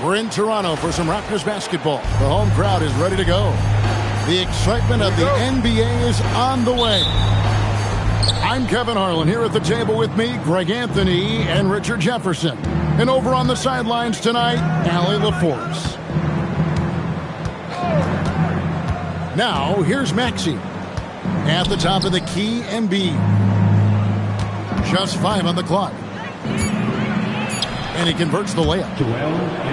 We're in Toronto for some Raptors basketball. The home crowd is ready to go. The excitement of the NBA is on the way. I'm Kevin Harlan here at the table with me, Greg Anthony and Richard Jefferson. And over on the sidelines tonight, Allie LaForce. Now, here's Maxey. At the top of the key, Embiid. Just 5 on the clock. And he converts the layup.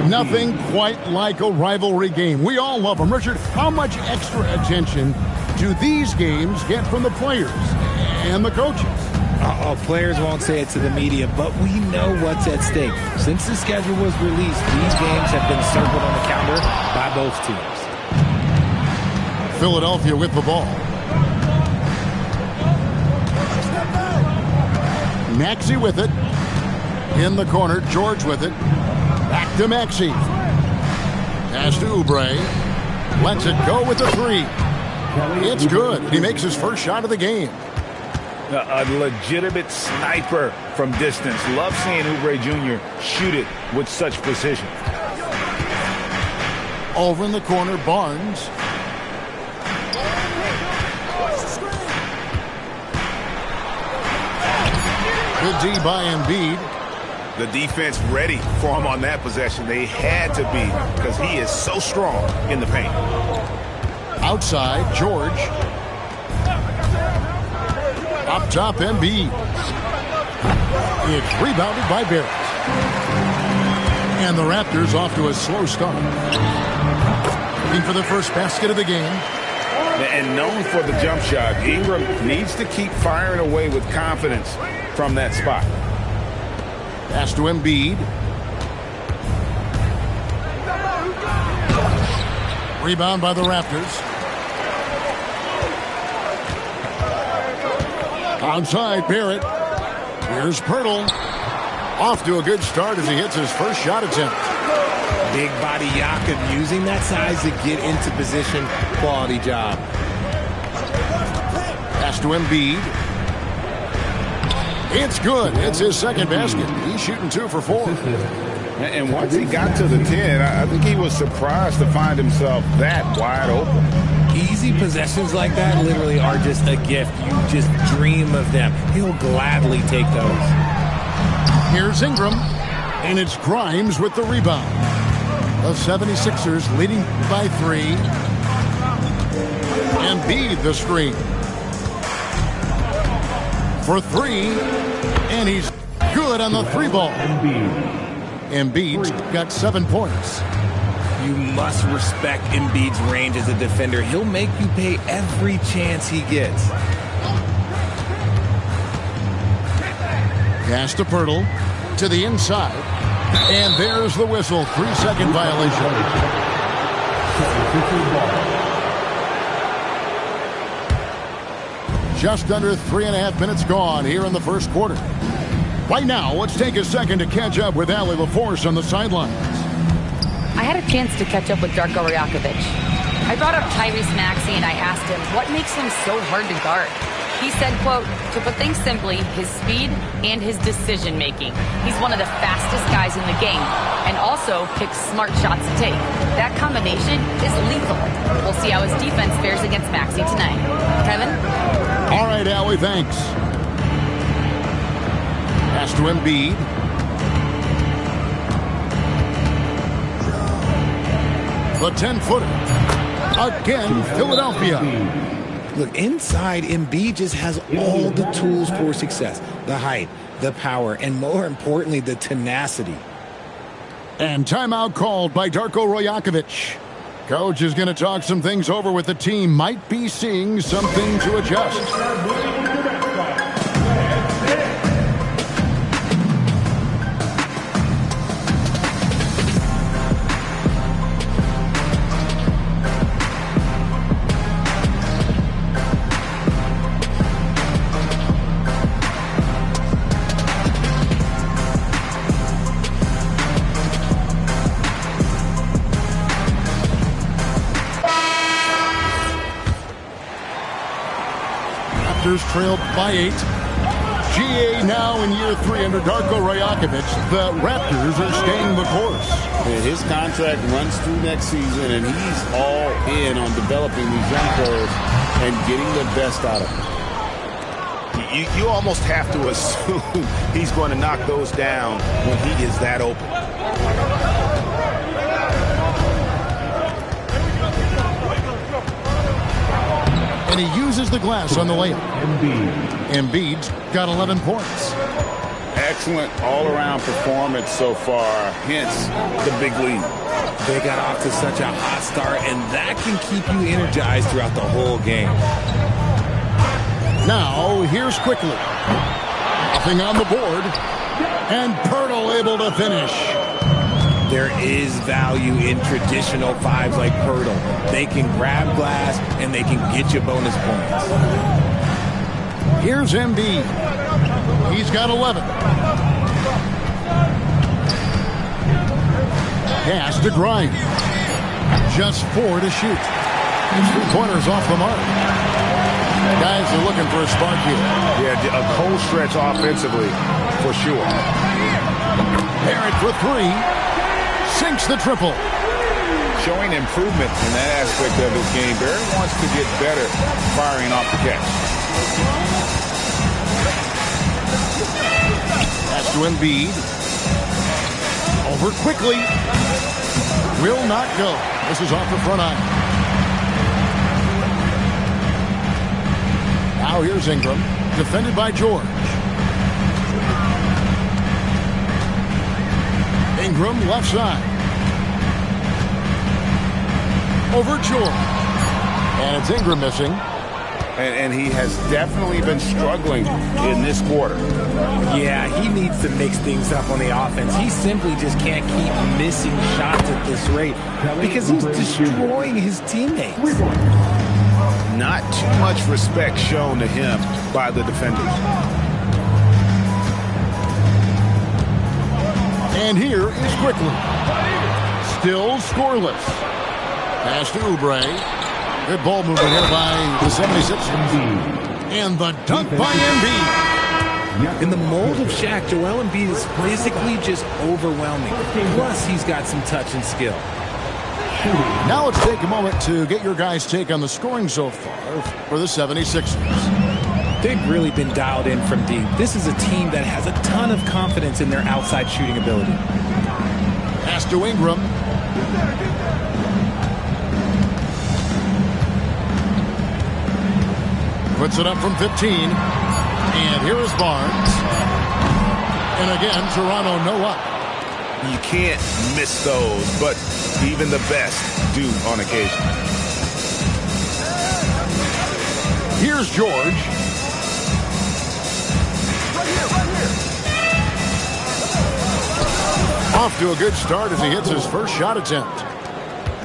Nothing quite like a rivalry game. We all love them. Richard, how much extra attention do these games get from the players and the coaches? Players won't say it to the media, but we know what's at stake. Since the schedule was released, these games have been circled on the calendar by both teams. Philadelphia with the ball. Maxey with it. In the corner, George with it. Back to Maxey. Pass to Oubre. Lets it go with the 3. It's good. He makes his first shot of the game. A legitimate sniper from distance. Love seeing Oubre Jr. shoot it with such precision. Over in the corner, Barnes. Good D by Embiid. The defense ready for him on that possession. They had to be because he is so strong in the paint. Outside, George. Up top, Embiid. It's rebounded by Barrett. And the Raptors off to a slow start. Looking for the first basket of the game. And known for the jump shot, Ingram needs to keep firing away with confidence from that spot. Pass to Embiid. Rebound by the Raptors. Outside, Barrett. Here's Pirtle. Off to a good start as he hits his first shot attempt. Big body Jakob using that size to get into position. Quality job. Pass to Embiid. It's good. It's his second basket. He's shooting 2 for 4. And once he got to the 10, I think he was surprised to find himself that wide open. Easy possessions like that literally are just a gift. You just dream of them. He'll gladly take those. Here's Ingram. And it's Grimes with the rebound. The 76ers leading by 3. Embiid the screen. For 3, and he's good on the 3-ball. Embiid's got 7 points. You must respect Embiid's range as a defender. He'll make you pay every chance he gets. Pass to Pirtle to the inside, and there's the whistle. 3-second violation. Just under 3.5 minutes gone here in the first quarter. Right now, let's take a second to catch up with Allie LaForce on the sidelines. I had a chance to catch up with Darko Rajakovic. I brought up Tyrese Maxey and I asked him what makes him so hard to guard. He said, quote, to put things simply, his speed and his decision making. He's one of the fastest guys in the game and also picks smart shots to take. That combination is lethal. We'll see how his defense fares against Maxey tonight. Kevin? All right, Allie, thanks. Pass to Embiid. The 10-footer. Again, Philadelphia. Look, inside, Embiid just has all the tools for success. The height, the power, and more importantly, the tenacity. And timeout called by Darko Rajakovic. Coach is going to talk some things over with the team. Might be seeing something to adjust. Raptors trailed by 8. GA now in year 3 under Darko Rajakovic. The Raptors are staying the course. And his contract runs through next season, and he's all in on developing these young players and getting the best out of them. You almost have to assume he's going to knock those down when he is that open. And he uses the glass on the layup. Embiid's got 11 points. Excellent all-around performance so far, hence the big lead. They got off to such a hot start, and that can keep you energized throughout the whole game. Now, here's quickly. Nothing on the board. And Pirtle able to finish. There is value in traditional fives like Pirtle. They can grab glass, and they can get you bonus points. Here's Embiid. He's got 11. Pass to Grimes. Just 4 to shoot. 3-pointers off the mark. Guys are looking for a spark here. Yeah, a cold stretch offensively, for sure. Barrett for 3. Sinks the triple. Showing improvement in that aspect of his game. Barrett wants to get better firing off the catch. Pass to Embiid. Over quickly. Will not go. This is off the front iron. Now here's Ingram. Defended by George. Ingram left side. Over George. And it's Ingram missing. And he has definitely been struggling in this quarter. Yeah, he needs to mix things up on the offense. He simply just can't keep missing shots at this rate because he's destroying his teammates. Not too much respect shown to him by the defenders. And here is quickly. Still scoreless. Pass to Oubre. Good ball movement here by the 76ers. And the dunk by Embiid. In the mold of Shaq, Joel Embiid is physically just overwhelming. Plus, he's got some touch and skill. Now let's take a moment to get your guys' take on the scoring so far for the 76ers. They've really been dialed in from deep. This is a team that has a ton of confidence in their outside shooting ability. Pass to Ingram. Puts it up from 15. And here is Barnes. And again, Toronto no up. You can't miss those, but even the best do on occasion. Here's George. Off to a good start as he hits his first shot attempt.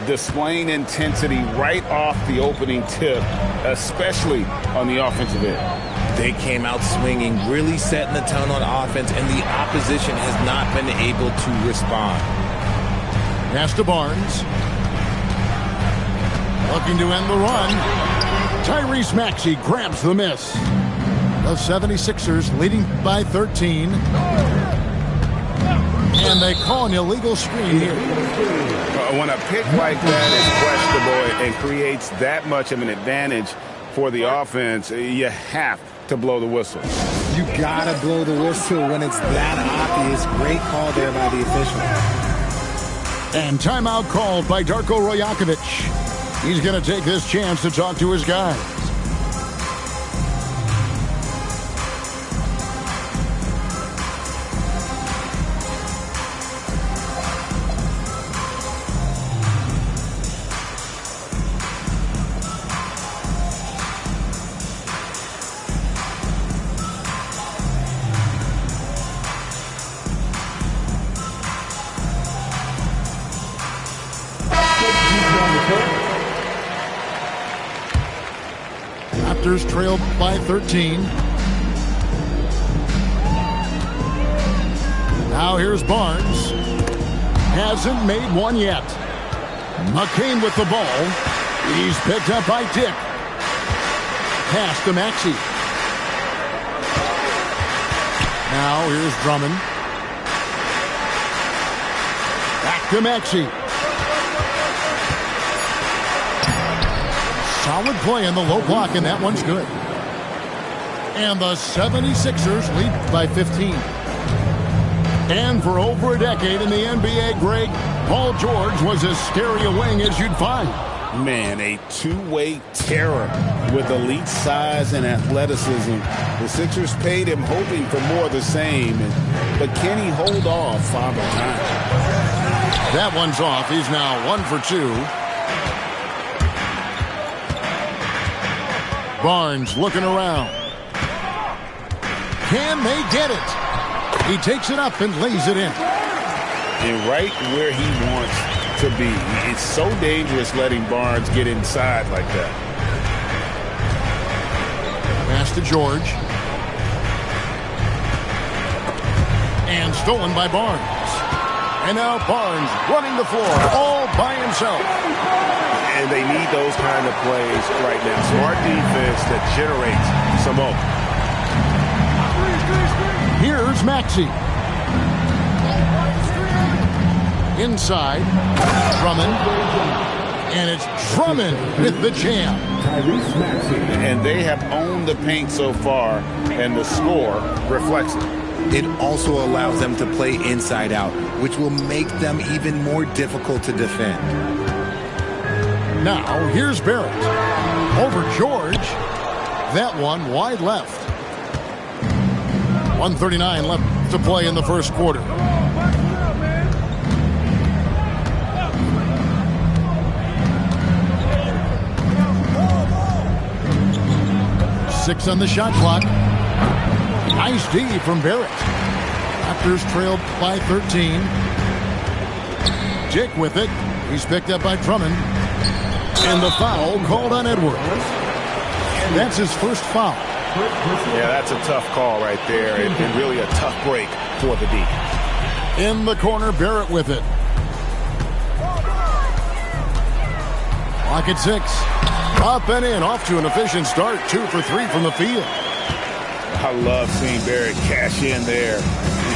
Displaying intensity right off the opening tip, especially on the offensive end. They came out swinging, really setting the tone on offense, and the opposition has not been able to respond. Pass to Barnes. Looking to end the run. Tyrese Maxey grabs the miss. The 76ers leading by 13. And they call an illegal screen here. When a pick like that is questionable and creates that much of an advantage for the offense, you have to blow the whistle. You gotta blow the whistle when it's that obvious. Great call there by the official. And timeout called by Darko Rajakovic. He's going to take this chance to talk to his guys. Raptors trailed by 13. Now here's Barnes. Hasn't made one yet. McCain with the ball. He's picked up by Dick. Pass to Maxey. Now here's Drummond. Back to Maxey. Solid play in the low block, and that one's good. And the 76ers lead by 15. And for over a decade in the NBA, Greg, Paul George was as scary a wing as you'd find. Man, a two-way terror with elite size and athleticism. The Sixers paid him hoping for more of the same. But can he hold off Father Time? That one's off. He's now 1 for 2. Barnes looking around. Can they get it? He takes it up and lays it in. And right where he wants to be. It's so dangerous letting Barnes get inside like that. Pass to George. And stolen by Barnes. And now Barnes running the floor all by himself. And they need those kind of plays right now. Smart defense that generates some open. Here's Maxey. Inside. Drummond. And it's Drummond with the jam. And they have owned the paint so far, and the score reflects it. It also allows them to play inside out, which will make them even more difficult to defend. Now, here's Barrett. Over George. That one wide left. 1:39 left to play in the first quarter. Six on the shot clock. Nice D from Barrett. Raptors trailed by 13. Jake with it. He's picked up by Drummond. And the foul called on Edwards. That's his first foul. Yeah, that's a tough call right there, and really a tough break for the D. In the corner, Barrett with it. Clock at 6. Up and in, off to an efficient start. 2 for 3 from the field. I love seeing Barrett cash in there.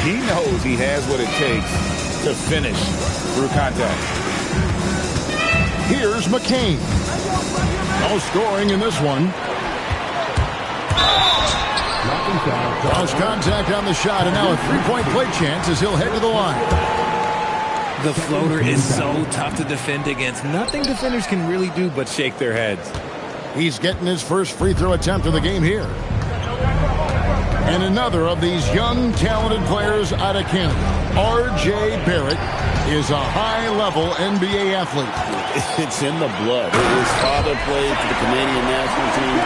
He knows he has what it takes to finish through contact. Here's McCain. No scoring in this one. Cross contact on the shot, and now a three-point play chance as he'll head to the line. The floater is so tough to defend against. Nothing defenders can really do but shake their heads. He's getting his first free throw attempt of the game here. And another of these young, talented players out of Canada, R.J. Barrett, is a high-level NBA athlete. It's in the blood. His father played for the Canadian national team.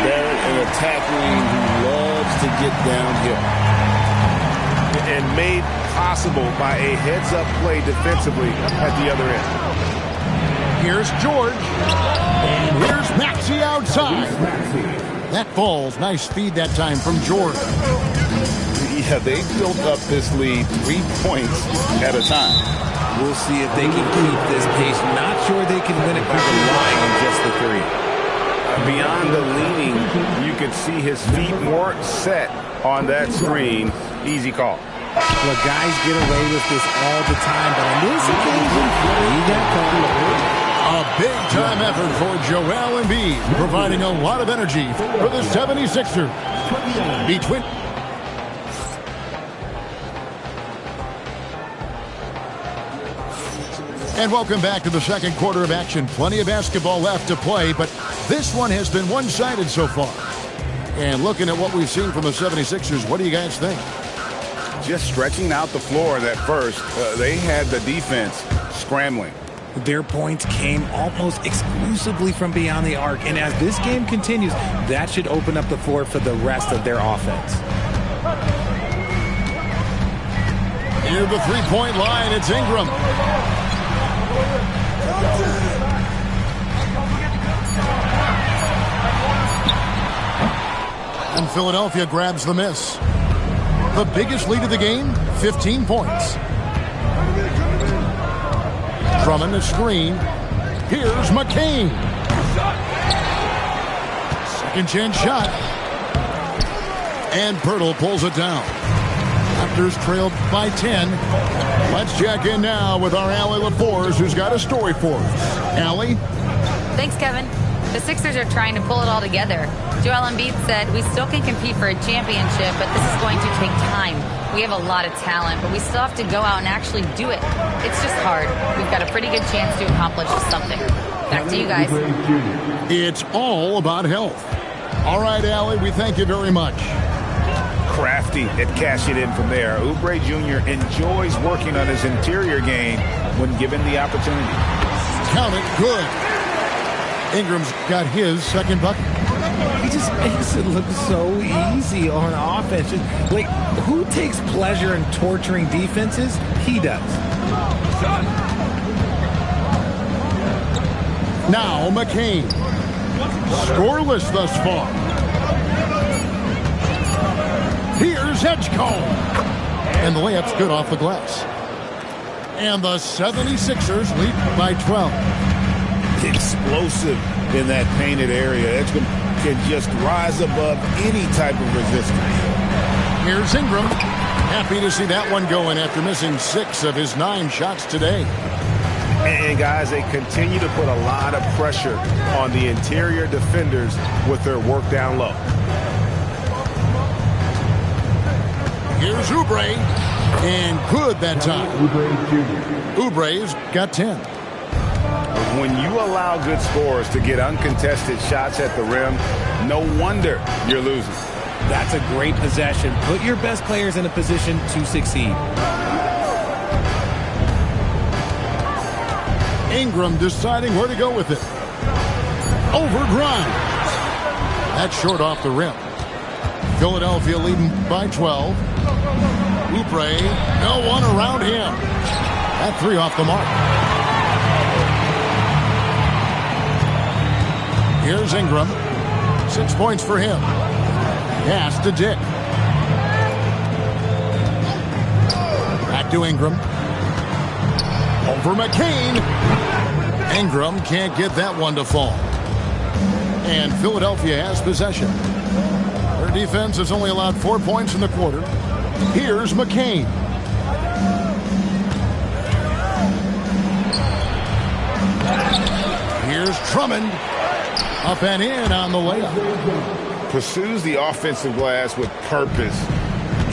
Barrett, an attacker who loves to get downhill. And made possible by a heads-up play defensively at the other end. Here's George. And here's Maxey outside. That falls. Nice feed that time from George. Yeah, they built up this lead 3 points at a time. We'll see if they can keep this pace. Not sure they can win it by relying on just the three. Beyond the leaning, you can see his feet weren't set on that screen. Easy call. Well, guys get away with this all the time, but on this occasion, he got caught. A big-time effort for Joel Embiid, providing a lot of energy for the 76ers. Between... And welcome back to the second quarter of action. Plenty of basketball left to play, but this one has been one-sided so far. And looking at what we've seen from the 76ers, what do you guys think? Just stretching out the floor that first. They had the defense scrambling. Their points came almost exclusively from beyond the arc, and as this game continues, that should open up the floor for the rest of their offense. Near the three-point line, it's Ingram. And Philadelphia grabs the miss. The biggest lead of the game, 15 points. Drummond a screen. Here's McCain. Second chance shot. And Pirtle pulls it down. Raptors trailed by 10. Let's check in now with our Allie LaForce, who's got a story for us. Allie? Thanks, Kevin. The Sixers are trying to pull it all together. Joel Embiid said, "We still can compete for a championship, but this is going to take time. We have a lot of talent, but we still have to go out and actually do it. It's just hard. We've got a pretty good chance to accomplish something." Back to you guys. It's all about health. All right, Allie, we thank you very much. Crafty at cashing in from there. Oubre Jr. enjoys working on his interior game when given the opportunity. Count it, good. Ingram's got his second bucket. He just makes it look so easy on offense. Like, who takes pleasure in torturing defenses? He does. Now McCain. Scoreless thus far. Here's Edgecombe. And the layup's good off the glass. And the 76ers lead by 12. Explosive in that painted area. Edgecombe can just rise above any type of resistance. Here's Ingram. Happy to see that one going after missing 6 of his 9 shots today. And guys, they continue to put a lot of pressure on the interior defenders with their work down low. Here's Oubre. And good that time. Oubre's got 10. When you allow good scorers to get uncontested shots at the rim, no wonder you're losing. That's a great possession. Put your best players in a position to succeed. Ingram deciding where to go with it. Over Grimes. That's short off the rim. Philadelphia leading by 12. Oubre, no one around him. That 3 off the mark. Here's Ingram. 6 points for him. Pass to Dick. Back to Ingram. Over McCain. Ingram can't get that one to fall. And Philadelphia has possession. Their defense has only allowed 4 points in the quarter. Here's McCain. Here's Drummond. Up and in on the layup. Pursues the offensive glass with purpose.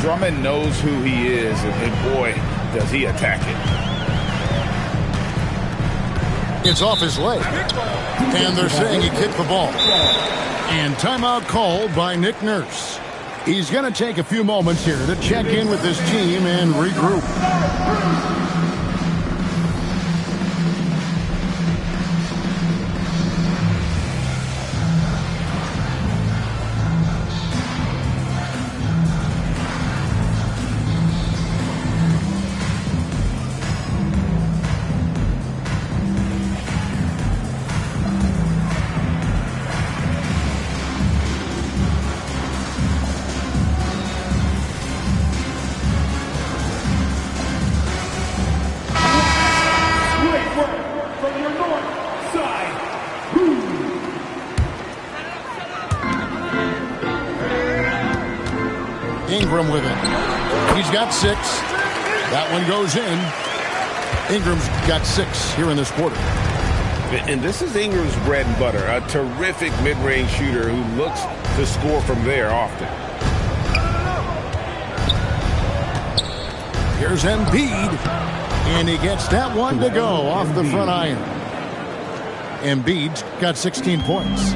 Drummond knows who he is, and boy, does he attack it. It's off his leg. And they're saying he kicked the ball. And timeout called by Nick Nurse. He's going to take a few moments here to check in with his team and regroup. Ingram with it. He's got 6. That one goes in. Ingram's got 6 here in this quarter. And this is Ingram's bread and butter. A terrific mid-range shooter who looks to score from there often. Here's Embiid. And he gets that one to go off the front iron. Embiid's got 16 points.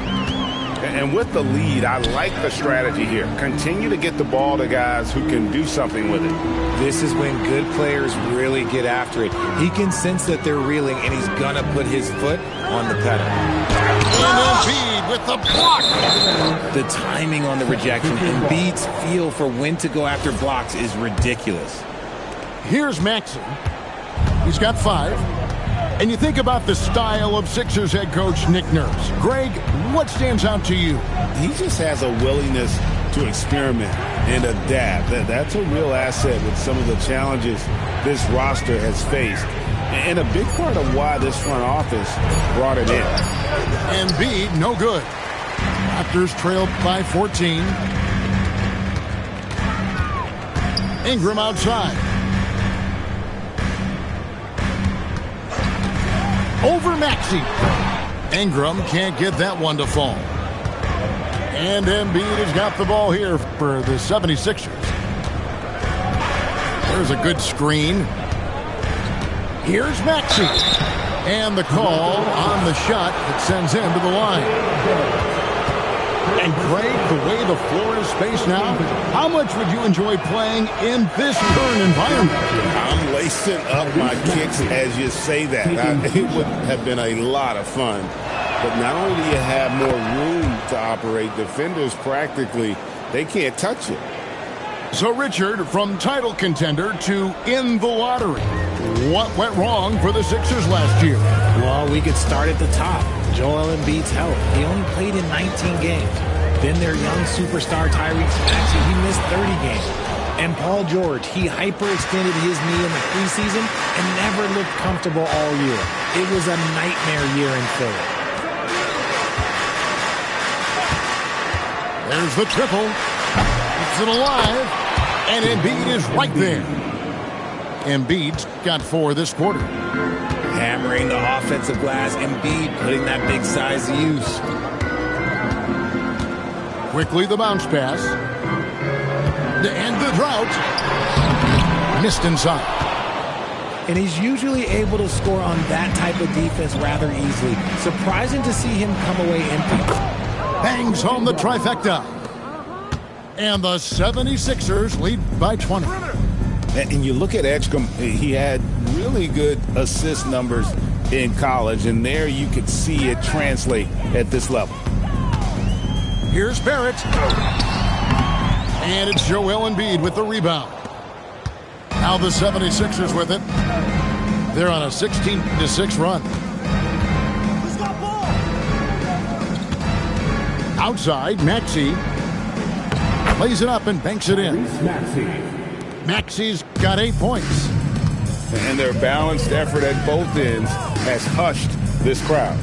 And with the lead, I like the strategy here. Continue to get the ball to guys who can do something with it. This is when good players really get after it. He can sense that they're reeling, and he's going to put his foot on the pedal. And Embiid with the block. The timing on the rejection, Embiid's feel for when to go after blocks is ridiculous. Here's Maxey. He's got 5. And you think about the style of Sixers head coach Nick Nurse. Greg, what stands out to you? He just has a willingness to experiment and adapt. That's a real asset with some of the challenges this roster has faced. And a big part of why this front office brought it in. Embiid, no good. Raptors trailed by 14. Ingram outside. Over Maxey. Ingram can't get that one to fall. And Embiid has got the ball here for the 76ers. There's a good screen. Here's Maxey. And the call on the shot that sends him to the line. And Greg, the way the floor is spaced now, how much would you enjoy playing in this current environment? I'm lacing up my kicks as you say that. It would have been a lot of fun. But not only do you have more room to operate, defenders practically, they can't touch it. So, Richard, from title contender to in the lottery, what went wrong for the Sixers last year? Well, we could start at the top. Joel Embiid's health. He only played in 19 games. Then their young superstar Tyrese Maxey, he missed 30 games. And Paul George, he hyperextended his knee in the preseason and never looked comfortable all year. It was a nightmare year in Philly. There's the triple. It's it alive. And Embiid is right there. Embiid's got 4 this quarter. Hammering the offensive glass. Embiid putting that big size to use. Quickly the bounce pass. To end the drought. Missed inside. And he's usually able to score on that type of defense rather easily. Surprising to see him come away empty. Bangs home the trifecta. And the 76ers lead by 20. And you look at Edgecombe, he had really good assist numbers in college, and there you could see it translate at this level. Here's Barrett. And it's Joel Embiid with the rebound. Now the 76ers with it. They're on a 16-6 run. Outside, Maxey lays it up and banks it in. Maxey's got 8 points. And their balanced effort at both ends has hushed this crowd.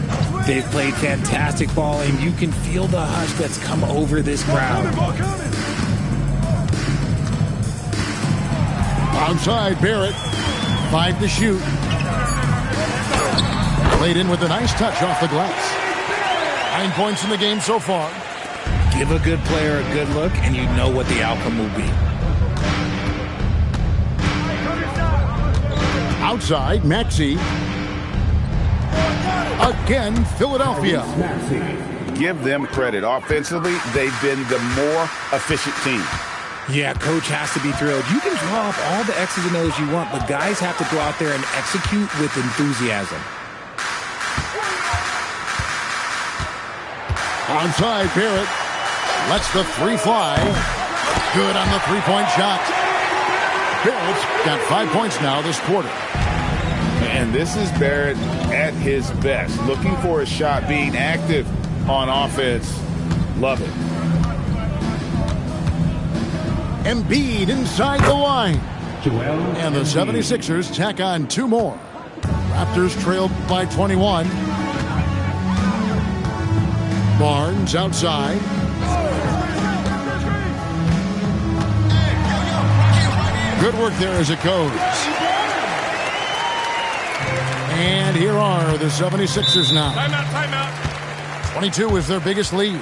They've played fantastic ball, and you can feel the hush that's come over this crowd. Outside, Barrett. 5 to shoot. Laid in with a nice touch off the glass. 9 points in the game so far. Give a good player a good look, and you know what the outcome will be. Outside, Maxey. Again, Philadelphia. Give them credit. Offensively, they've been the more efficient team. Yeah, coach has to be thrilled. You can draw up all the X's and O's you want, but guys have to go out there and execute with enthusiasm. Outside, Barrett lets the 3 fly. Good on the 3-point shot. Barrett's got 5 points now this quarter. And this is Barrett at his best. Looking for a shot, being active on offense. Love it. Embiid inside the line. And the 76ers tack on 2 more. Raptors trailed by 21. Barnes outside. Good work there as it goes. And here are the 76ers now. Timeout. 22 is their biggest lead.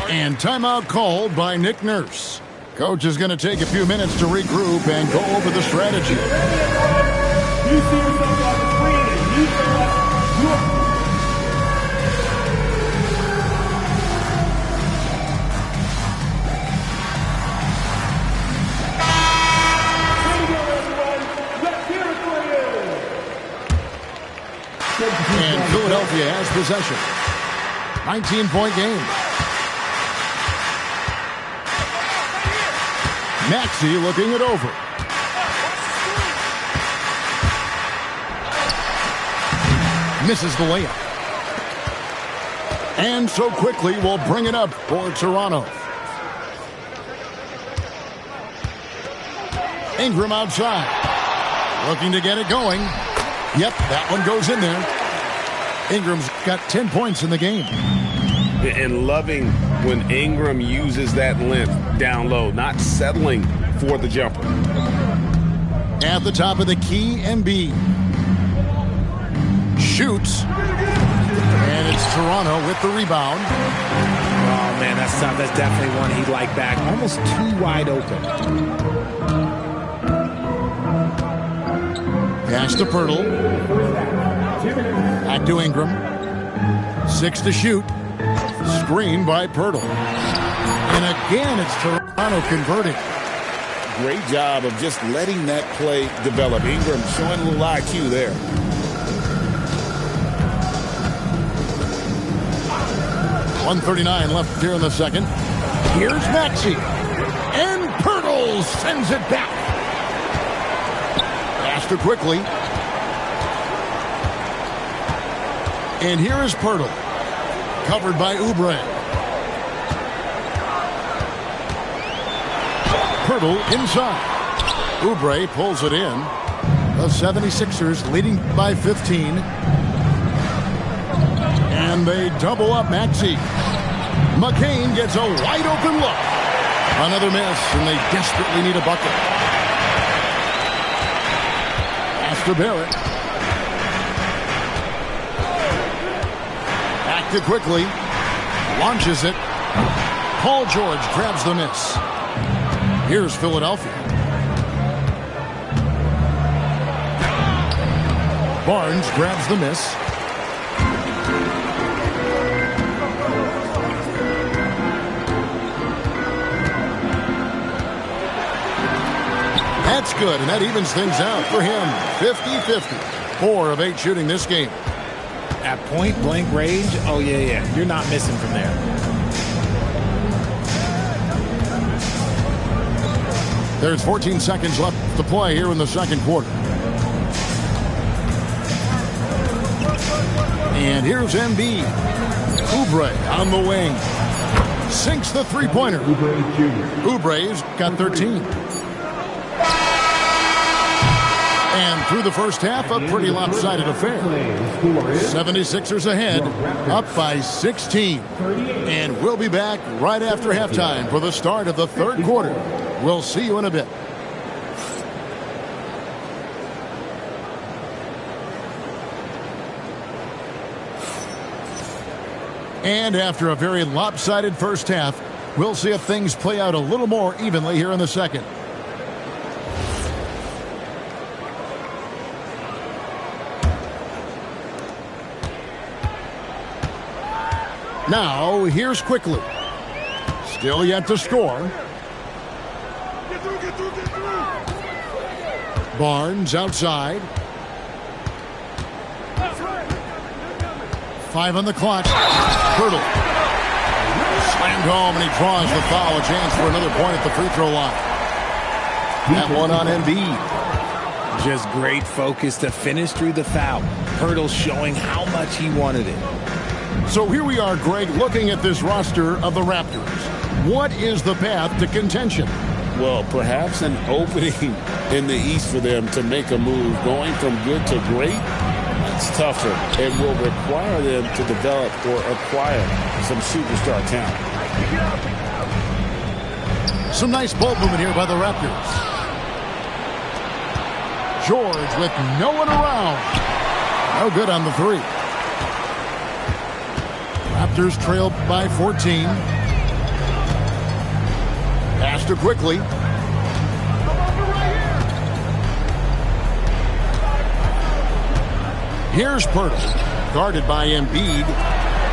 And timeout called by Nick Nurse. Coach is going to take a few minutes to regroup and go over the strategy. You see yourself on the screen and you feel like you are. And Philadelphia has possession. 19-point game. Maxey looking it over. Misses the layup. And so quickly we'll bring it up for Toronto. Ingram outside. Looking to get it going. Yep, that one goes in there. Ingram's got 10 points in the game. And loving when Ingram uses that length down low, not settling for the jumper. At the top of the key, Embiid shoots, and it's Toronto with the rebound. Oh, man, that's tough. That's definitely one he'd like back. Almost too wide open. Pass to Pirtle. Back to Ingram. 6 to shoot. Screen by Pirtle. And again, it's Toronto converting. Great job of just letting that play develop. Ingram showing a little IQ there. .139 left here in the second. Here's Maxey. And Pirtle sends it back. Pass to quickly. And here is Pirtle. Covered by Oubre. Pirtle inside. Oubre pulls it in. The 76ers leading by 15. And they double up Maxey. McCain gets a wide open look. Another miss, and they desperately need a bucket. Pass to Barrett. Back to quickly. Launches it. Paul George grabs the miss. Here's Philadelphia. Barnes grabs the miss. That's good, and that evens things out for him. 50-50. 4 of 8 shooting this game. At point-blank range, oh, yeah. You're not missing from there. There's 14 seconds left to play here in the second quarter. And here's Embiid. Oubre on the wing. Sinks the three-pointer. Oubre's got 13. And through the first half, a pretty lopsided affair. 76ers ahead, up by 16. And we'll be back right after halftime for the start of the third quarter. We'll see you in a bit. And after a very lopsided first half, we'll see if things play out a little more evenly here in the second. Now, here's quickly. Still yet to score. Barnes outside. 5 on the clock. Pirtle. Slammed home, and he draws the foul. A chance for another point at the free throw line. That one on Embiid. Just great focus to finish through the foul. Pirtle showing how much he wanted it. So here we are, Greg, looking at this roster of the Raptors. What is the path to contention? Well, perhaps an opening in the East for them to make a move. Going from good to great, that's tougher. It will require them to develop or acquire some superstar talent. Some nice ball movement here by the Raptors. George with no one around. No good on the three. Raptors trail by 14. Pass to quickly. Here's Pirtle. Guarded by Embiid.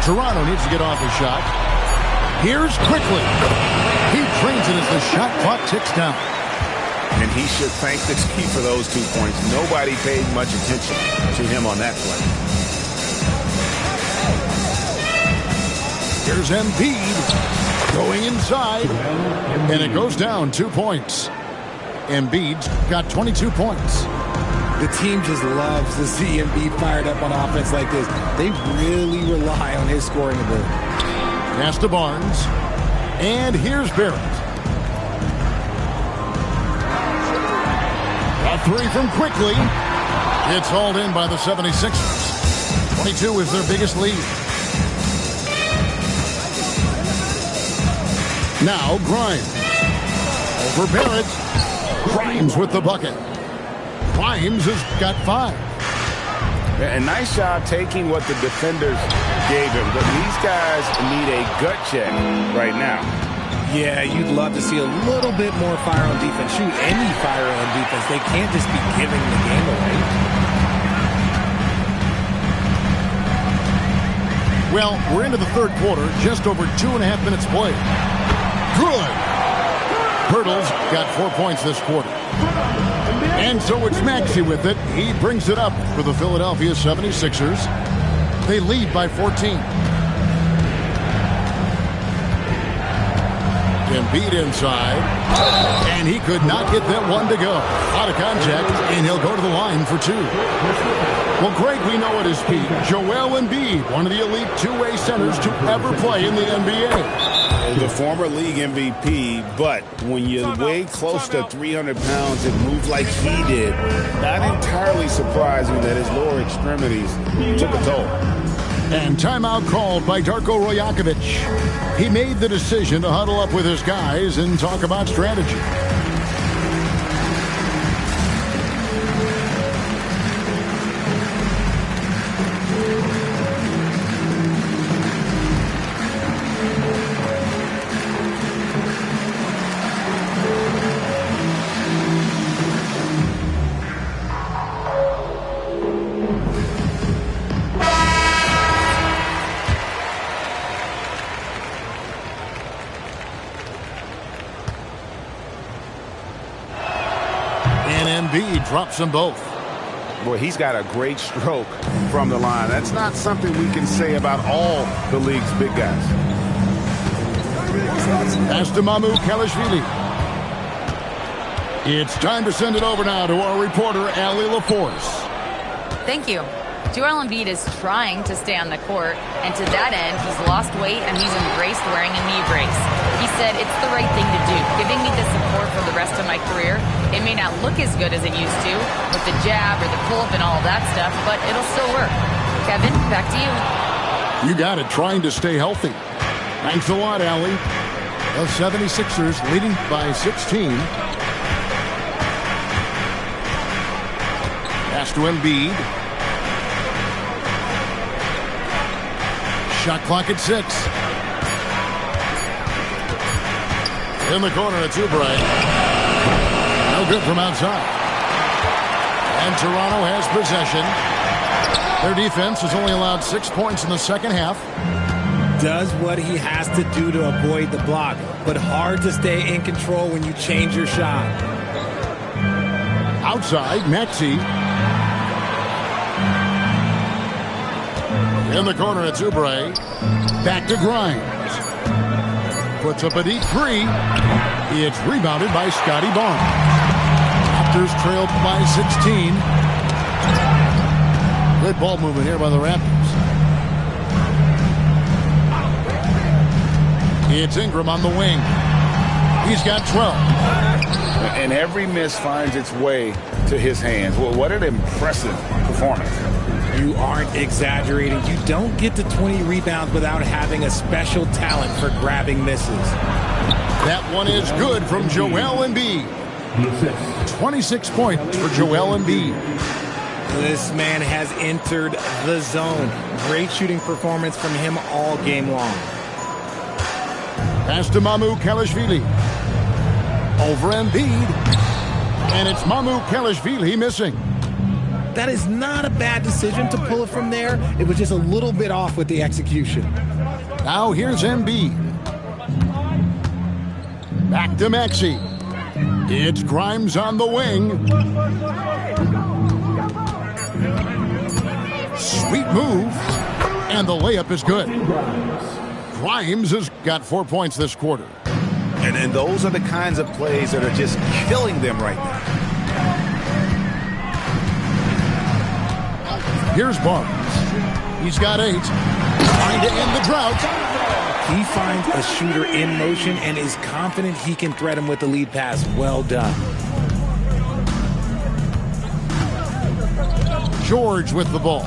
Toronto needs to get off his shot. Here's quickly. He drains it as the shot clock ticks down. And he should thank the team for those 2 points. Nobody paid much attention to him on that play. Here's Embiid going inside, and it goes down 2 points. Embiid's got 22 points. The team just loves to see Embiid fired up on offense like this. They really rely on his scoring ability. Pass to Barnes, and here's Barrett. A three from quickly. It's hauled in by the 76ers. 22 is their biggest lead. Now Grimes. Over Barrett. Grimes with the bucket. Grimes has got 5. And nice job taking what the defenders gave him. But these guys need a gut check right now. Yeah, you'd love to see a little bit more fire on defense. Shoot, any fire on defense. They can't just be giving the game away. Well, we're into the third quarter, just over 2.5 minutes played. Good. Hurdle's got 4 points this quarter. And so it's Maxey with it. He brings it up for the Philadelphia 76ers. They lead by 14. Embiid inside. And he could not get that one to go. Out of contact, and he'll go to the line for 2. Well, Greg, we know at his peak, Joel Embiid, one of the elite two-way centers to ever play in the NBA. The former league MVP, but when you weigh close to 300 pounds and move like he did, not entirely surprising that his lower extremities took a toll. And timeout called by Darko Rajakovic. He made the decision to huddle up with his guys and talk about strategy. Embiid drops them both. Boy, he's got a great stroke from the line. That's not something we can say about all the league's big guys. Pass to Mamu Kalashvili. It's time to send it over now to our reporter, Allie LaForce. Thank you. Joel Embiid is trying to stay on the court, and to that end, he's lost weight and he's embraced wearing a knee brace. He said, "It's the right thing to do, giving me the support for the rest of my career. It may not look as good as it used to, with the jab or the pull-up and all that stuff, but it'll still work." Kevin, back to you. You got it, trying to stay healthy. Thanks a lot, Allie. The 76ers leading by 16. Pass to Embiid. Shot clock at 6. In the corner, it's Oubre. No good from outside. And Toronto has possession. Their defense has only allowed 6 points in the second half. Does what he has to do to avoid the block, but hard to stay in control when you change your shot. Outside, Maxey. In the corner, it's Oubre. Back to Grimes. Puts up a deep 3. It's rebounded by Scotty Barnes. Raptors trailed by 16. Good ball movement here by the Raptors. It's Ingram on the wing. He's got 12. And every miss finds its way to his hands. Well, what an impressive performance. You aren't exaggerating. You don't get to 20 rebounds without having a special talent for grabbing misses. That one is good from Joel Embiid. 26 points for Joel Embiid. This man has entered the zone. Great shooting performance from him all game long. Pass to Mamu Kalashvili. Over Embiid. And it's Mamu Kalashvili missing. That is not a bad decision to pull it from there. It was just a little bit off with the execution. Now here's Embiid. Back to Maxey. It's Grimes on the wing. Sweet move. And the layup is good. Grimes has got 4 points this quarter. And those are the kinds of plays that are just killing them right now. Here's Barnes. He's got 8. Trying to end the drought. He finds a shooter in motion and is confident he can threat him with the lead pass. Well done. George with the ball.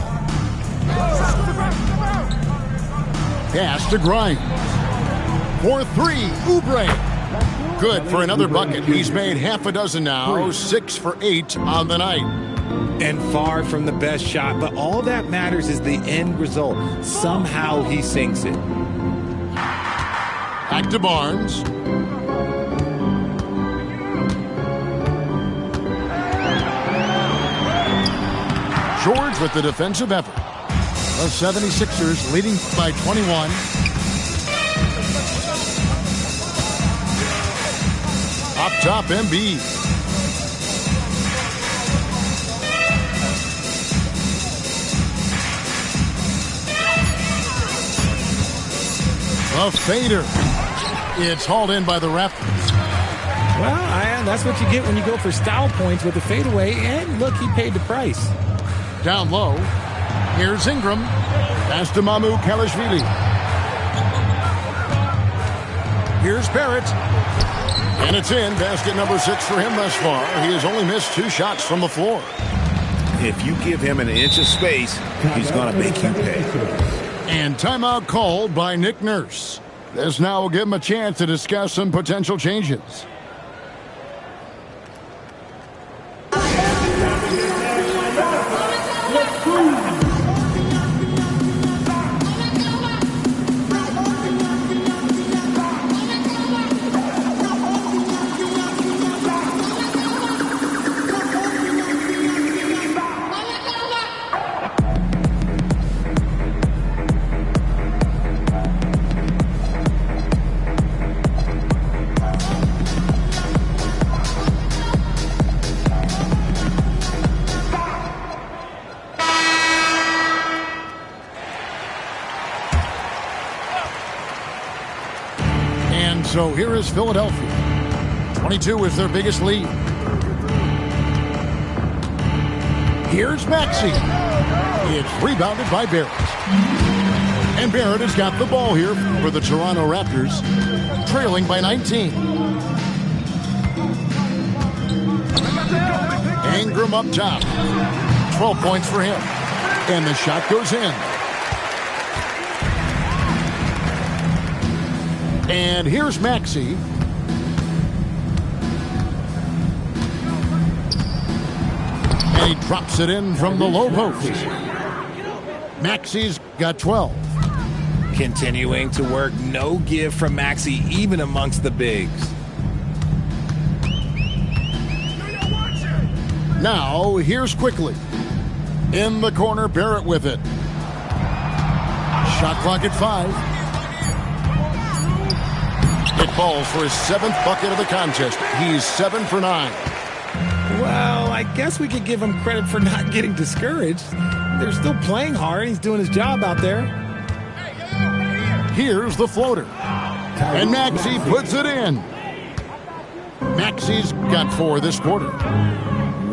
Pass to Grimes. For 3, Oubre. Good for another bucket. He's made half a dozen now, 6 for 8 on the night. And far from the best shot, but all that matters is the end result. Somehow he sinks it. Back to Barnes. George with the defensive effort. The 76ers leading by 21. Up top, Embiid. A fader. It's hauled in by the Raptors. Well, that's what you get when you go for style points with a fadeaway. And look, he paid the price. Down low. Here's Ingram. Pass to Mamu Kalashvili. Here's Barrett. And it's in. Basket number 6 for him thus far. He has only missed 2 shots from the floor. If you give him an inch of space, he's going to make you pay. And timeout called by Nick Nurse. This now will give him a chance to discuss some potential changes. So here is Philadelphia. 22 is their biggest lead. Here's Maxey. It's rebounded by Barrett. And Barrett has got the ball here for the Toronto Raptors, trailing by 19. Ingram up top. 12 points for him. And the shot goes in. And here's Maxey. And he drops it in from the low post. Maxey's got 12. Continuing to work, no give from Maxey, even amongst the bigs. Now, here's Quickly. In the corner, Barrett with it. Shot clock at 5. It falls for his 7th bucket of the contest. He's 7 for 9. Well, I guess we could give him credit for not getting discouraged. They're still playing hard. He's doing his job out there. Here's the floater. And Maxey puts it in. Maxey's got 4 this quarter.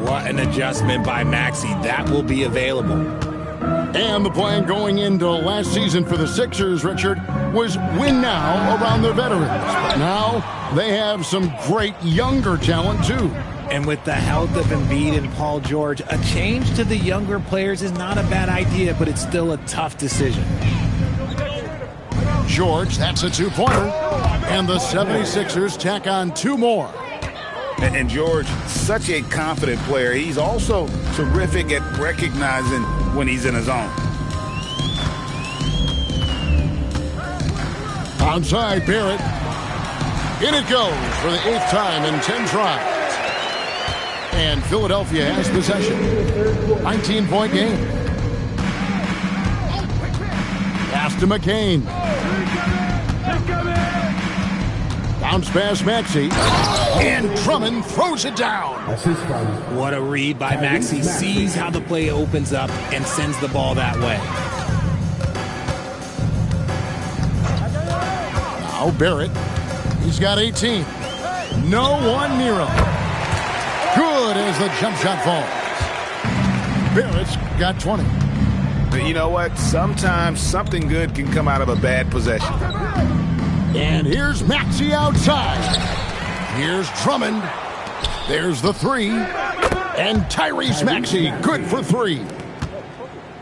What an adjustment by Maxey. That will be available. And the plan going into last season for the Sixers, Richard, was win now around their veterans. But now they have some great younger talent, too. And with the health of Embiid and Paul George, a change to the younger players is not a bad idea, but it's still a tough decision. George, that's a 2-pointer. And the 76ers tack on 2 more. And George, such a confident player. He's also terrific at recognizing when he's in his zone. Outside, Barrett. In it goes for the 8th time in 10 tries. And Philadelphia has possession. 19-point game. Pass to McCain. Bounce pass Maxey. And Drummond throws it down. What a read by Maxey. Sees how the play opens up and sends the ball that way. Now Barrett. He's got 18. No one near him. Good as the jump shot falls. Barrett's got 20. But you know what? Sometimes something good can come out of a bad possession. And here's Maxey outside. Here's Drummond. There's the 3. And Tyrese Maxey, good for 3.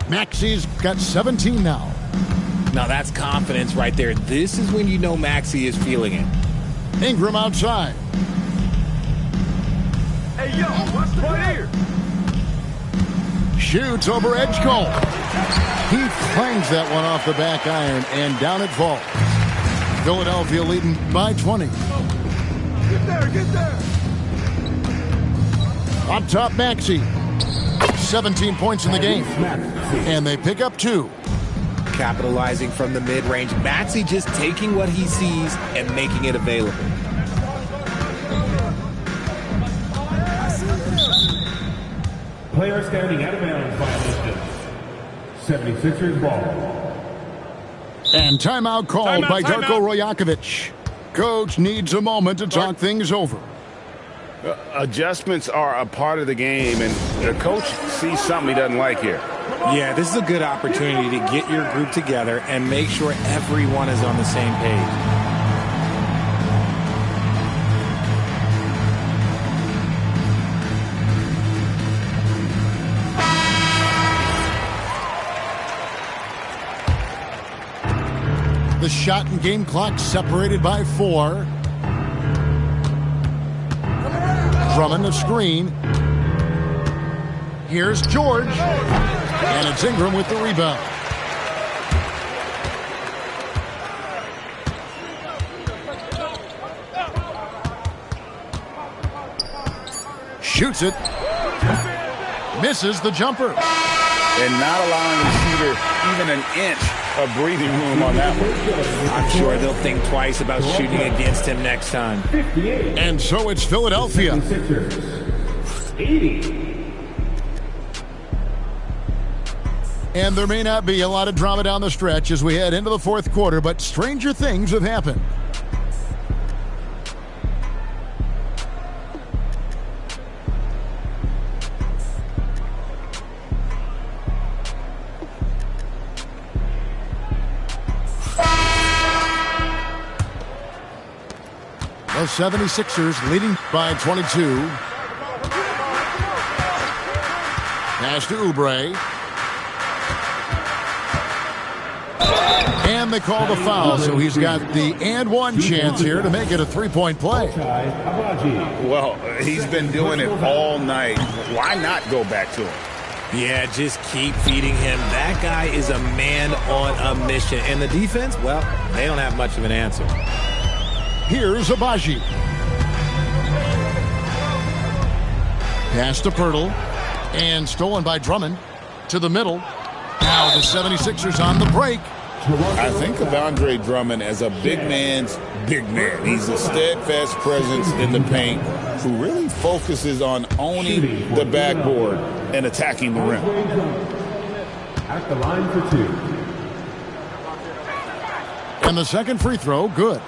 Maxey's got 17 now. Now that's confidence right there. This is when you know Maxey is feeling it. Ingram outside. Hey, yo, what's the right here? Shoots over Edgecombe. He clangs that one off the back iron, and down it falls. Philadelphia leading by 20. Get there. Up top, Maxey. 17 points in the game. And they pick up 2. Capitalizing from the mid-range. Maxey just taking what he sees and making it available. Player standing out of bounds violation. 76ers ball. And timeout called by Darko Rajakovic. Coach needs a moment to talk things over. Adjustments are a part of the game, and the coach sees something he doesn't like here. Yeah, this is a good opportunity to get your group together and make sure everyone is on the same page. The shot and game clock separated by 4. Drummond, the screen. Here's George. And it's Ingram with the rebound. Shoots it. Misses the jumper. And not allowing the shooter even an inch of breathing room on that one. I'm sure they'll think twice about shooting against him next time. And so it's Philadelphia. 80. And there may not be a lot of drama down the stretch as we head into the fourth quarter, but stranger things have happened. The 76ers leading by 22. Pass to Oubre. And they call the foul, so he's got the and one chance here to make it a three-point play. Well, he's been doing it all night. Why not go back to him? Yeah, just keep feeding him. That guy is a man on a mission. And the defense, well, they don't have much of an answer. Here's Abaji. Pass to Pirtle. And stolen by Drummond. To the middle. Now the 76ers on the break. I think of Andre Drummond as a big man's big man. He's a steadfast presence in the paint who really focuses on owning the backboard and attacking the rim. At the line for 2. And the second free throw, good.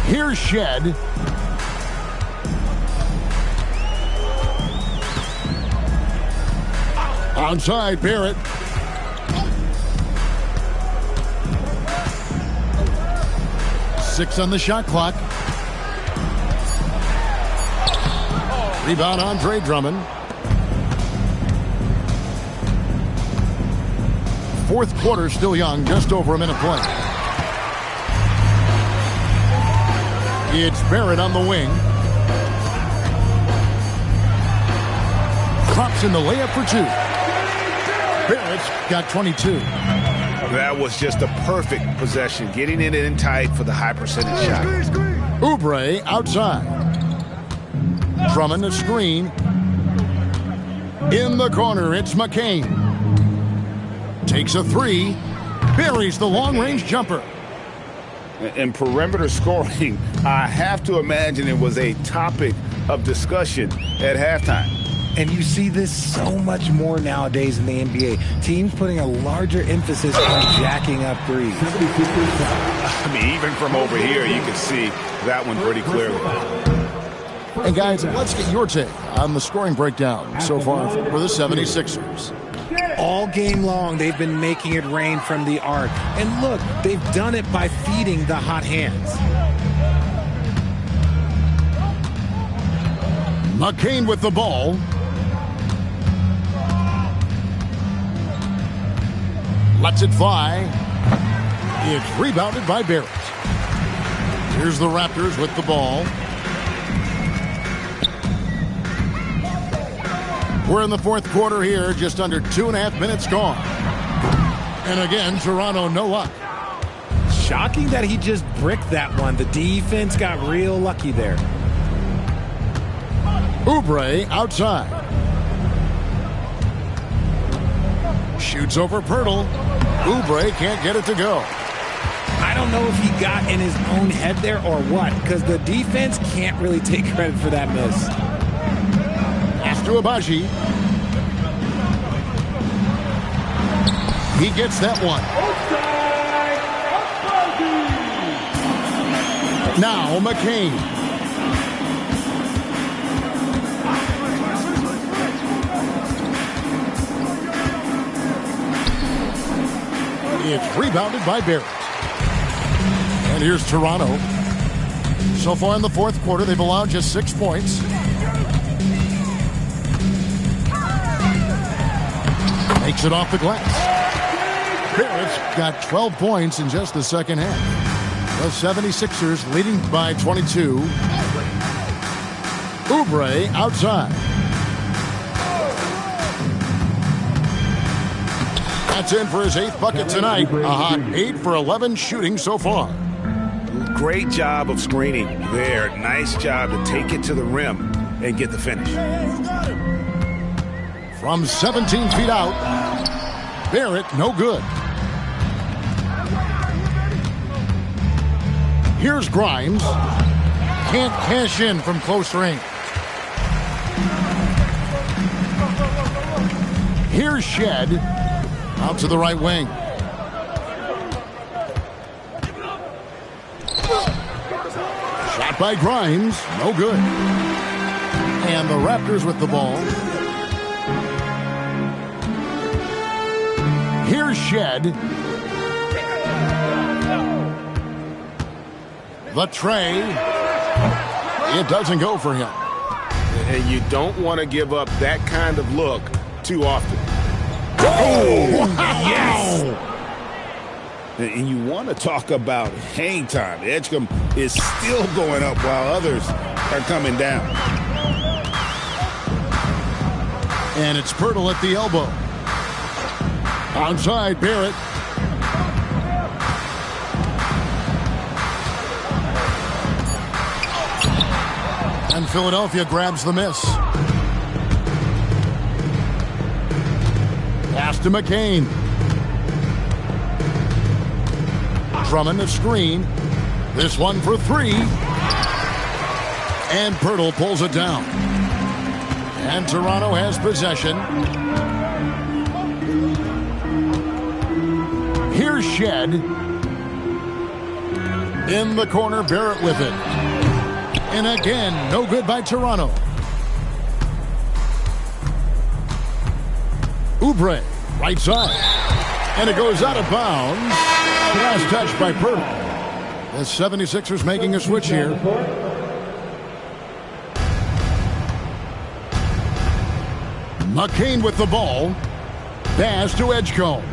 Here's Shed. Outside, Barrett. Six on the shot clock. Rebound, Andre Drummond. Fourth quarter still young, just over a minute play. It's Barrett on the wing. Drops in the layup for 2. Barrett's got 22. That was just a perfect possession, getting it in tight for the high percentage shot. Oubre outside. Drummond a screen. In the corner, it's McCain. Takes a 3. Buries the long-range jumper. And perimeter scoring, I have to imagine it was a topic of discussion at halftime. And you see this so much more nowadays in the NBA. Teams putting a larger emphasis on jacking up threes. I mean, even from over here, you can see that one pretty clearly. And guys, let's get your take on the scoring breakdown so far for the 76ers. All game long, they've been making it rain from the arc. And look, they've done it by feeding the hot hands. McCain with the ball. Lets it fly. It's rebounded by Barrett. Here's the Raptors with the ball. We're in the fourth quarter here, just under 2.5 minutes gone. And again, Toronto, no luck. Shocking that he just bricked that one. The defense got real lucky there. Oubre outside. Shoots over Pirtle. Oubre can't get it to go. I don't know if he got in his own head there or what, because the defense can't really take credit for that miss. Pass to Abaji. He gets that one. Now McCain. It's rebounded by Barrett. And here's Toronto. So far in the fourth quarter, they've allowed just 6 points. Makes it off the glass. Barrett's got 12 points in just the second half. The 76ers leading by 22. Oubre outside. That's in for his 8th bucket tonight. A hot 8 for 11 shooting so far. Great job of screening there. Nice job to take it to the rim and get the finish. From 17 feet out, Barrett no good. Here's Grimes. Can't cash in from close range. Here's Shed. Out to the right wing. Shot by Grimes. No good. And the Raptors with the ball. Here's Shed. The tray. It doesn't go for him. And you don't want to give up that kind of look too often. Oh, yes! And you want to talk about hang time. Edgecombe is still going up while others are coming down. And it's Pirtle at the elbow. Onside, Barrett. And Philadelphia grabs the miss. Pass to McCain. Drummond a screen. This one for 3. And Pirtle pulls it down. And Toronto has possession. Here's Shed. In the corner, Barrett with it. And again, no good by Toronto. Oubre, right side. And it goes out of bounds. Last touch by Pirtle. The 76ers making a switch here. McCain with the ball. Pass to Edgecombe.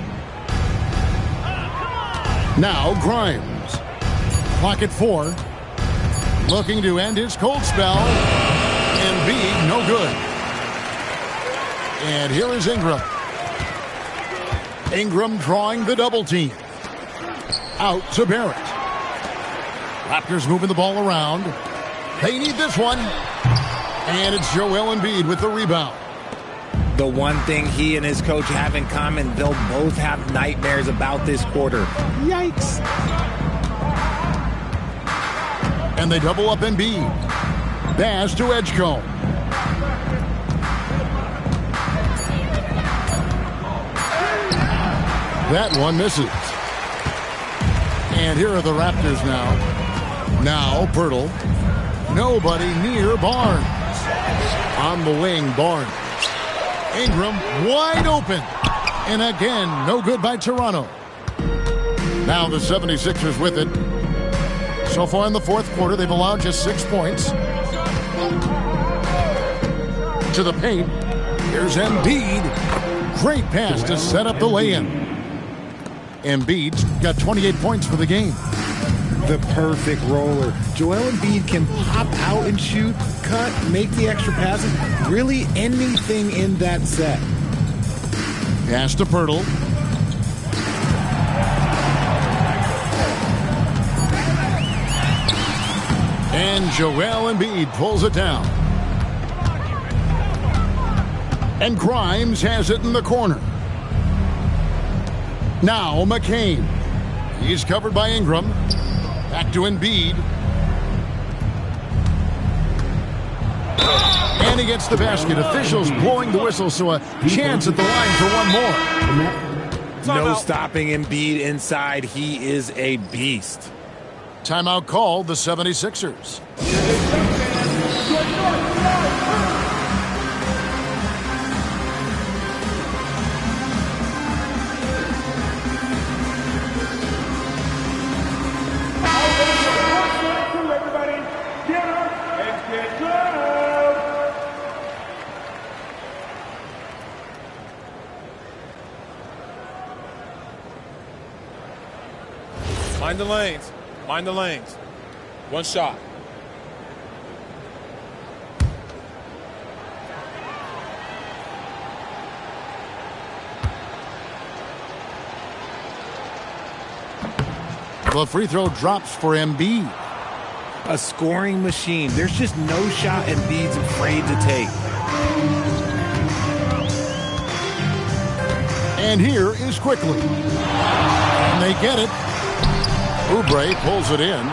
Now Grimes. Clock at 4. Looking to end his cold spell. Embiid, no good. And here is Ingram. Ingram drawing the double team. Out to Barrett. Raptors moving the ball around. They need this one. And it's Joel Embiid with the rebound. The one thing he and his coach have in common, they'll both have nightmares about this quarter. Yikes. And they double up Embiid. Pass to Edgecombe. That one misses. And here are the Raptors now. Now Pirtle. Nobody near Barnes. On the wing, Barnes. Ingram wide open. And again, no good by Toronto. Now the 76ers with it. So far in the fourth quarter, they've allowed just 6 points. To the paint. Here's Embiid. Great pass to set up the lay-in. Embiid's got 28 points for the game. The perfect roller. Joel Embiid can pop out and shoot, cut, make the extra passes, really anything in that set. Pass to Pirtle. And Joel Embiid pulls it down. And Grimes has it in the corner. Now McCain. He's covered by Ingram. Back to Embiid. And he gets the basket. Officials blowing the whistle, so a chance at the line for one more. No stopping Embiid inside. He is a beast. Timeout called the 76ers. Mind the lanes. Mind the lanes. One shot. The free throw drops for Embiid. A scoring machine. There's just no shot Embiid's afraid to take. And here is Quickly. And they get it. Oubre pulls it in.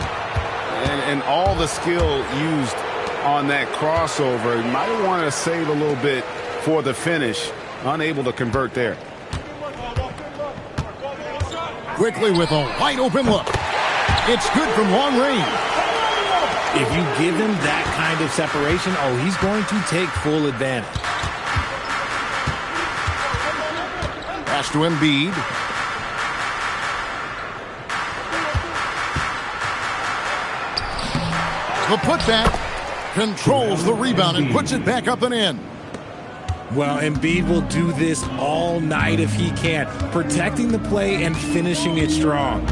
And all the skill used on that crossover. You might want to save a little bit for the finish. Unable to convert there. Quickly with a wide open look. It's good from long range. If you give him that kind of separation, oh, he's going to take full advantage. Pass to Embiid. The putback controls the rebound and puts it back up and in. Well, Embiid will do this all night if he can, protecting the play and finishing it strong.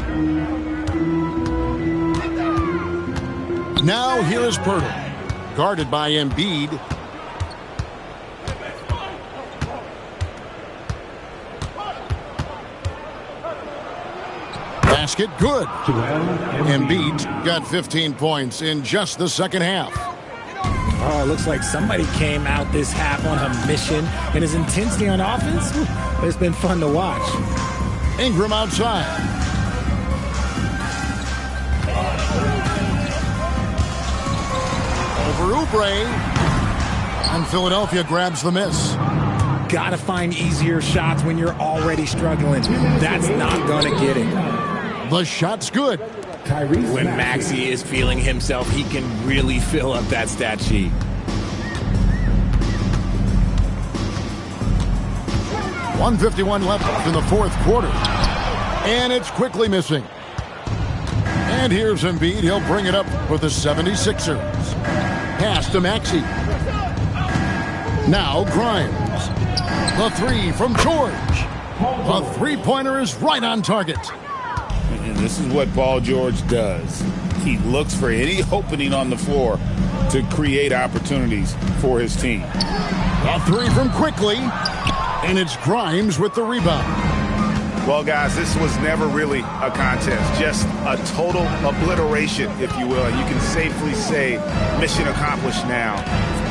Now here is Pirtle, guarded by Embiid. Basket good. Embiid got 15 points in just the second half. Oh, it looks like somebody came out this half on a mission, and his intensity on offense, it's been fun to watch. Ingram outside. Over Oubre. And Philadelphia grabs the miss. Gotta find easier shots when you're already struggling. That's not gonna get it. The shot's good. When Maxey is feeling himself, he can really fill up that stat sheet. .151 left in the fourth quarter. And it's quickly missing. And here's Embiid. He'll bring it up with the 76ers. Pass to Maxey. Now Grimes. The three from George. The three-pointer is right on target. And this is what Paul George does. He looks for any opening on the floor to create opportunities for his team. A three from Quickly. And it's Grimes with the rebound. Well, guys, this was never really a contest. Just a total obliteration, if you will. And you can safely say mission accomplished now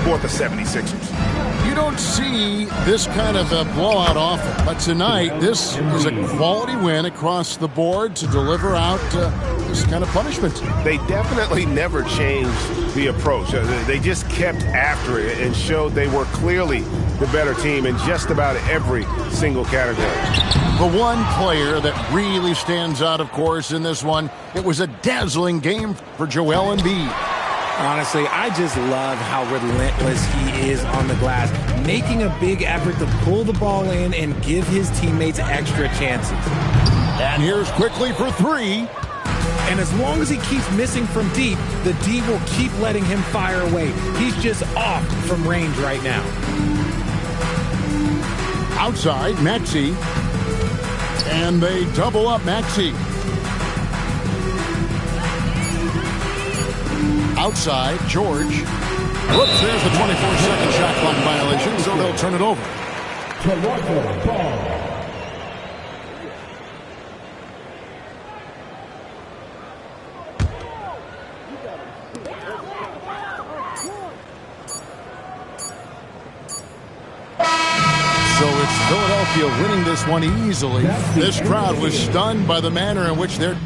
for the 76ers. You don't see this kind of a blowout often, but tonight this is a quality win across the board to deliver out this kind of punishment. They definitely never changed the approach. They just kept after it and showed they were clearly the better team in just about every single category. The one player that really stands out, of course, in this one, it was a dazzling game for Joel Embiid. Honestly, I just love how relentless he is on the glass, making a big effort to pull the ball in and give his teammates extra chances. And here's Quickly for three. And as long as he keeps missing from deep, the D will keep letting him fire away. He's just off from range right now. Outside, Maxey. And they double up Maxey. Outside, George. Whoops, there's the 24-second shot clock violation, so they'll turn it over. Toronto ball. So it's Philadelphia winning this one easily. This crowd was stunned by the manner in which they're